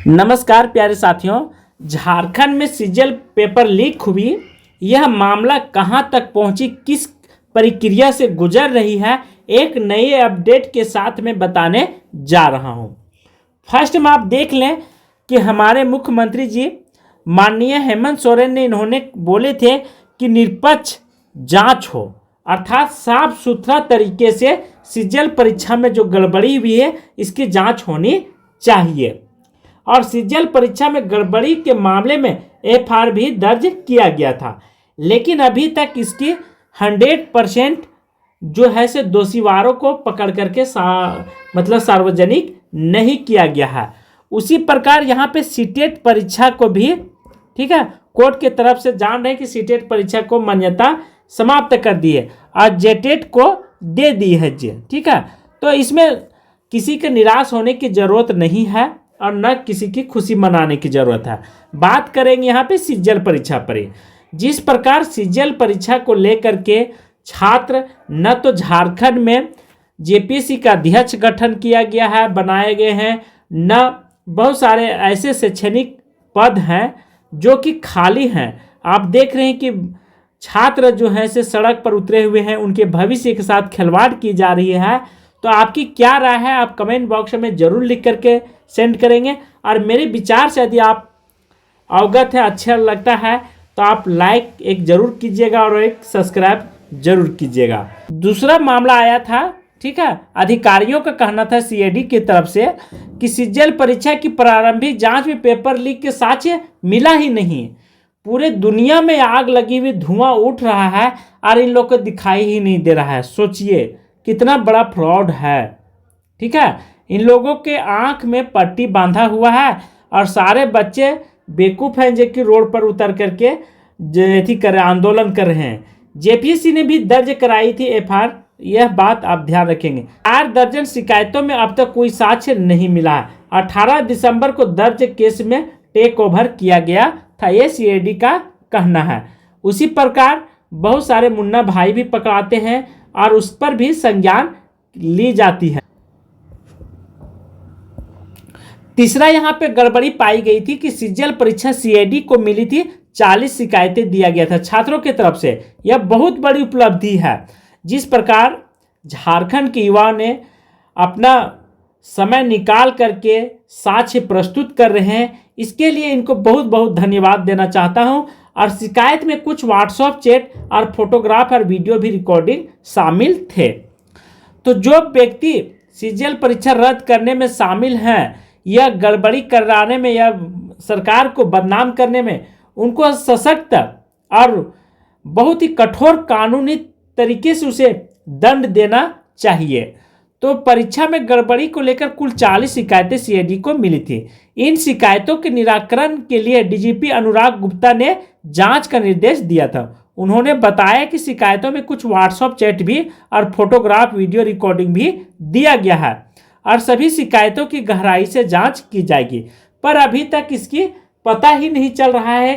नमस्कार प्यारे साथियों। झारखंड में सीजल पेपर लीक हुई, यह मामला कहां तक पहुंची, किस प्रक्रिया से गुजर रही है, एक नए अपडेट के साथ मैं बताने जा रहा हूं। फर्स्ट में आप देख लें कि हमारे मुख्यमंत्री जी माननीय हेमंत सोरेन ने इन्होंने बोले थे कि निष्पक्ष जांच हो, अर्थात साफ सुथरा तरीके से सीजल परीक्षा में जो गड़बड़ी हुई है इसकी जांच होनी चाहिए। और सीजल परीक्षा में गड़बड़ी के मामले में एफआईआर भी दर्ज किया गया था, लेकिन अभी तक इसकी 100% जो है से दोषीवारों को पकड़ करके सार्वजनिक नहीं किया गया है। उसी प्रकार यहाँ पे सीटेट परीक्षा को भी ठीक है कोर्ट के तरफ से जान रहे हैं कि सीटेट परीक्षा को मान्यता समाप्त कर दी है और जेटेट को दे दी है ठीक है। तो इसमें किसी के निराश होने की जरूरत नहीं है और न किसी की खुशी मनाने की जरूरत है। बात करेंगे यहाँ पे सीजल परीक्षा पर ही। जिस प्रकार सीजल परीक्षा को लेकर के छात्र न तो झारखंड में जेपीएससी का अध्यक्ष गठन किया गया है, बनाए गए हैं, न बहुत सारे ऐसे शैक्षणिक पद हैं जो कि खाली हैं। आप देख रहे हैं कि छात्र जो हैं से सड़क पर उतरे हुए हैं, उनके भविष्य के साथ खिलवाड़ की जा रही है। तो आपकी क्या राय है, आप कमेंट बॉक्स में जरूर लिख करके सेंड करेंगे। और मेरे विचार से यदि आप अवगत है, अच्छा लगता है तो आप लाइक एक जरूर कीजिएगा और एक सब्सक्राइब जरूर कीजिएगा। दूसरा मामला आया था, ठीक है, अधिकारियों का कहना था सीआईडी की तरफ से कि सीजल परीक्षा की प्रारंभिक जांच में पेपर लीक के साक्ष्य मिला ही नहीं। पूरे दुनिया में आग लगी हुई, धुआं उठ रहा है और इन लोग को दिखाई ही नहीं दे रहा है। सोचिए कितना बड़ा फ्रॉड है, ठीक है। इन लोगों के आंख में पट्टी बांधा हुआ है और सारे बच्चे बेवकूफ़ हैं जो कि रोड पर उतर करके आंदोलन कर रहे हैं। जेपीएससी ने भी दर्ज कराई थी एफआईआर, यह बात आप ध्यान रखेंगे। 8 दर्जन शिकायतों में अब तक कोई साक्ष्य नहीं मिला है। 18 दिसंबर को दर्ज केस में टेक ओवर किया गया था, ये सीआईडी का कहना है। उसी प्रकार बहुत सारे मुन्ना भाई भी पकड़ाते हैं और उस पर भी संज्ञान ली जाती है। तीसरा यहाँ पे गड़बड़ी पाई गई थी कि सीजल परीक्षा सीआईडी को मिली थी 40 शिकायतें दिया गया था छात्रों की तरफ से। यह बहुत बड़ी उपलब्धि है। जिस प्रकार झारखंड के युवाओं ने अपना समय निकाल करके साक्ष्य प्रस्तुत कर रहे हैं, इसके लिए इनको बहुत बहुत धन्यवाद देना चाहता हूं। और शिकायत में कुछ व्हाट्सएप चैट और फोटोग्राफ और वीडियो भी रिकॉर्डिंग शामिल थे। तो जो व्यक्ति सीजल परीक्षा रद्द करने में शामिल हैं या गड़बड़ी कराने में या सरकार को बदनाम करने में, उनको सशक्त और बहुत ही कठोर कानूनी तरीके से उसे दंड देना चाहिए। तो परीक्षा में गड़बड़ी को लेकर कुल 40 शिकायतें सीआईडी को मिली थी। इन शिकायतों के निराकरण के लिए डीजीपी अनुराग गुप्ता ने जांच का निर्देश दिया था। उन्होंने बताया कि शिकायतों में कुछ व्हाट्सएप चैट भी और फोटोग्राफ वीडियो रिकॉर्डिंग भी दिया गया है और सभी शिकायतों की गहराई से जांच की जाएगी। पर अभी तक इसकी पता ही नहीं चल रहा है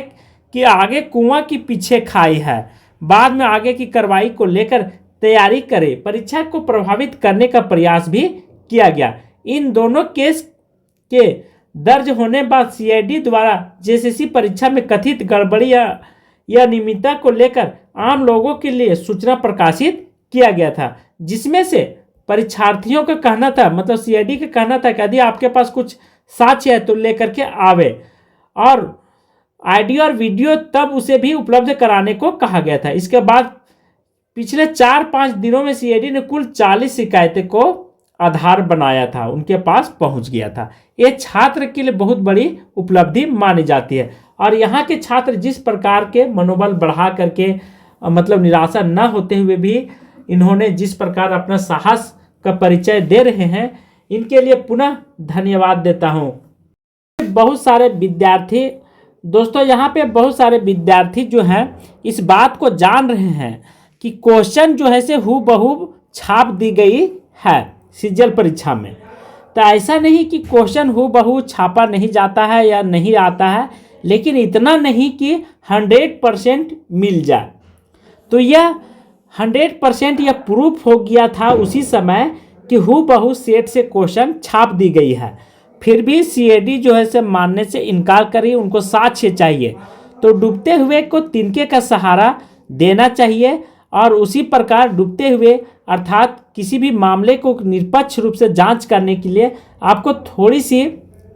कि आगे कुआं की पीछे खाई है। बाद में आगे की कार्रवाई को लेकर तैयारी करे। परीक्षा को प्रभावित करने का प्रयास भी किया गया। इन दोनों केस के दर्ज होने बाद सीआईडी द्वारा जेएसएससी परीक्षा में कथित गड़बड़ी या अनियमितता को लेकर आम लोगों के लिए सूचना प्रकाशित किया गया था, जिसमें से परीक्षार्थियों का कहना था, मतलब सीआईडी का कहना था कि यदि आपके पास कुछ साक्ष्य है तो लेकर के आवे, और ऑडियो और वीडियो तब उसे भी उपलब्ध कराने को कहा गया था। इसके बाद पिछले 4-5 दिनों में सीआईडी ने कुल 40 शिकायतें को आधार बनाया था, उनके पास पहुंच गया था। ये छात्र के लिए बहुत बड़ी उपलब्धि मानी जाती है। और यहाँ के छात्र जिस प्रकार के मनोबल बढ़ा करके मतलब निराशा न होते हुए भी इन्होंने जिस प्रकार अपना साहस का परिचय दे रहे हैं, इनके लिए पुनः धन्यवाद देता हूँ। बहुत सारे विद्यार्थी दोस्तों, यहाँ पे बहुत सारे विद्यार्थी जो हैं इस बात को जान रहे हैं कि क्वेश्चन जो है से हूबहू छाप दी गई है सीजल परीक्षा में। तो ऐसा नहीं कि क्वेश्चन हूबहू छापा नहीं जाता है या नहीं आता है, लेकिन इतना नहीं कि 100% मिल जाए। तो यह 100% यह प्रूफ हो गया था उसी समय कि हूबहू सेट से क्वेश्चन छाप दी गई है। फिर भी सीआईडी जो है से मानने से इनकार करी, उनको साक्ष्य चाहिए। तो डूबते हुए को तिनके का सहारा देना चाहिए और उसी प्रकार डूबते हुए अर्थात किसी भी मामले को निष्पक्ष रूप से जांच करने के लिए आपको थोड़ी सी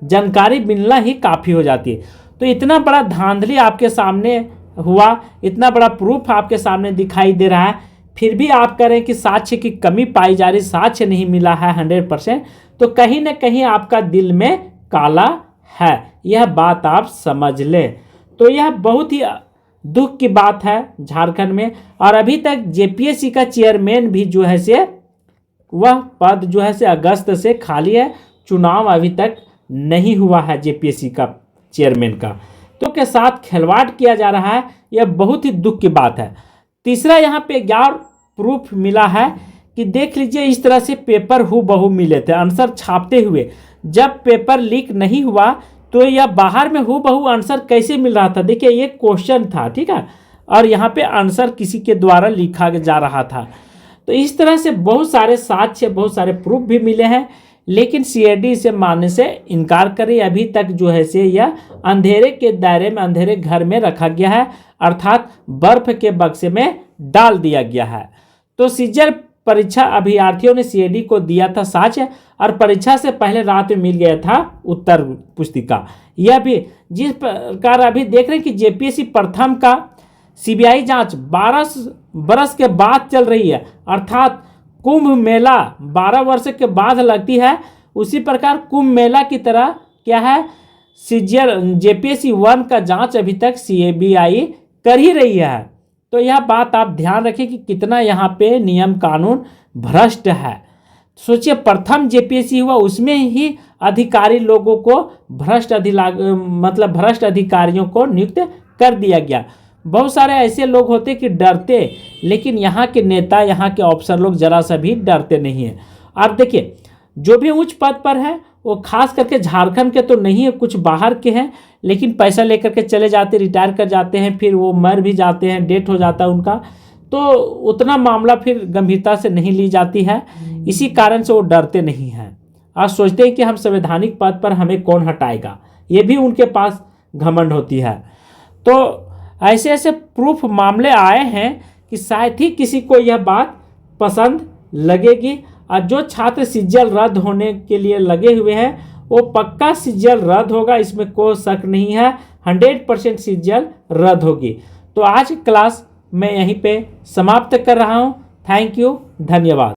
जानकारी मिलना ही काफ़ी हो जाती है। तो इतना बड़ा धांधली आपके सामने हुआ, इतना बड़ा प्रूफ आपके सामने दिखाई दे रहा है, फिर भी आप कह रहे हैं कि साक्ष्य की कमी पाई जा रही, साक्ष्य नहीं मिला है 100%, तो कहीं ना कहीं आपका दिल में काला है, यह बात आप समझ लें। तो यह बहुत ही दुख की बात है झारखंड में। और अभी तक जेपीएससी का चेयरमैन भी जो है से वह पद जो है से अगस्त से खाली है, चुनाव अभी तक नहीं हुआ है जेपीएससी का चेयरमैन का, तो के साथ खिलवाड़ किया जा रहा है, यह बहुत ही दुख की बात है। तीसरा यहाँ पे और प्रूफ मिला है कि देख लीजिए, इस तरह से पेपर हूबहू मिले थे आंसर छापते हुए। जब पेपर लीक नहीं हुआ तो यह बाहर में हूबहू आंसर कैसे मिल रहा था? देखिए ये क्वेश्चन था, ठीक है, और यहाँ पे आंसर किसी के द्वारा लिखा जा रहा था। तो इस तरह से बहुत सारे साक्ष्य, बहुत सारे प्रूफ भी मिले हैं, लेकिन सीआईडी इसे मानने से इनकार करे। अभी तक जो है से यह अंधेरे के दायरे में, अंधेरे घर में रखा गया है, अर्थात बर्फ के बक्से में डाल दिया गया है। तो सीजल परीक्षा अभ्यर्थियों ने सीआईडी को दिया था साक्ष्य और परीक्षा से पहले रात में मिल गया था उत्तर पुस्तिका। यह भी जिस प्रकार अभी देख रहे हैं कि जेपीएससी प्रथम का सीबीआई जांच 12 बरस के बाद चल रही है, अर्थात कुंभ मेला 12 वर्ष के बाद लगती है, उसी प्रकार कुंभ मेला की तरह क्या है, सीजीएल जेपीएससी 1 का जांच अभी तक सीबीआई कर ही रही है। तो यह बात आप ध्यान रखें कि कितना यहाँ पे नियम कानून भ्रष्ट है। सोचिए प्रथम जेपीएससी हुआ, उसमें ही अधिकारी लोगों को भ्रष्ट अधिकारियों को नियुक्त कर दिया गया। बहुत सारे ऐसे लोग होते कि डरते, लेकिन यहाँ के नेता, यहाँ के अफसर लोग जरा सा भी डरते नहीं है। आप देखिए जो भी उच्च पद पर है वो खास करके झारखंड के तो नहीं है, कुछ बाहर के हैं, लेकिन पैसा लेकर के चले जाते, रिटायर कर जाते हैं, फिर वो मर भी जाते हैं, डेथ हो जाता है उनका, तो उतना मामला फिर गंभीरता से नहीं ली जाती है। इसी कारण से वो डरते नहीं हैं और सोचते हैं कि हम संवैधानिक पद पर हमें कौन हटाएगा, ये भी उनके पास घमंड होती है। तो ऐसे ऐसे प्रूफ मामले आए हैं कि शायद ही किसी को यह बात पसंद लगेगी। और जो छात्र सीजीएल रद्द होने के लिए लगे हुए हैं वो पक्का सीजीएल रद्द होगा, इसमें कोई शक नहीं है, 100% सीजीएल रद्द होगी। तो आज की क्लास मैं यहीं पे समाप्त कर रहा हूँ। थैंक यू, धन्यवाद।